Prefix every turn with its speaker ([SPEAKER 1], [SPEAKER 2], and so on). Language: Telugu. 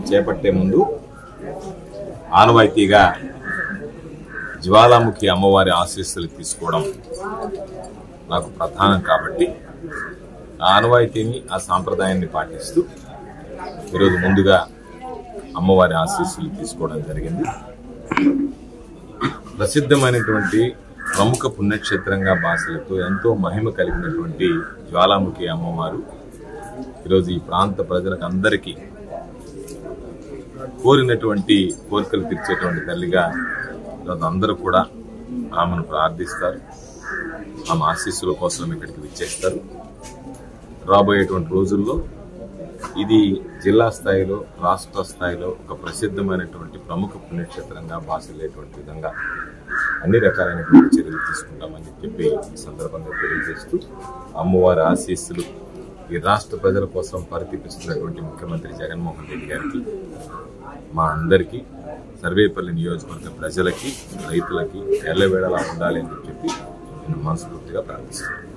[SPEAKER 1] చేపట్టే ముందు ఆనవాయితీగా జ్వాలాముఖి అమ్మవారి ఆశీస్సులు తీసుకోవడం నాకు ప్రధానం కాబట్టి ఆ ఆనవాయితీని, ఆ సాంప్రదాయాన్ని పాటిస్తూ ఈరోజు ముందుగా అమ్మవారి ఆశీస్సులు తీసుకోవడం జరిగింది. ప్రసిద్ధమైనటువంటి ప్రముఖ పుణ్యక్షేత్రంగా బాసలతో ఎంతో మహిమ కలిగినటువంటి జ్వాలాముఖి అమ్మవారు ఈరోజు ఈ ప్రాంత ప్రజలకు అందరికీ కోరినటువంటి కోరికలు తీర్చేటువంటి తల్లిగా ఈరోజు అందరూ కూడా ఆమెను ప్రార్థిస్తారు. ఆమె ఆశీస్సుల కోసం ఇక్కడికి విచ్చేస్తారు. రాబోయేటువంటి రోజుల్లో ఇది జిల్లా స్థాయిలో, రాష్ట్ర స్థాయిలో ఒక ప్రసిద్ధమైనటువంటి ప్రముఖ పుణ్యక్షేత్రంగా బాసిల్లేటువంటి విధంగా అన్ని రకాలైనటువంటి చర్యలు తీసుకుంటామని చెప్పి ఈ సందర్భంగా తెలియజేస్తూ, అమ్మవారి ఆశీస్సులు ఈ రాష్ట్ర ప్రజల కోసం పరితపిస్తున్నటువంటి ముఖ్యమంత్రి జగన్మోహన్ రెడ్డి గారికి, మా అందరికీ, సర్వేపల్లి నియోజకవర్గ ప్రజలకి, రైతులకి ఎల్లవేళలా ఉండాలి అని చెప్పి నేను మనస్ఫూర్తిగా ప్రార్థిస్తున్నాను.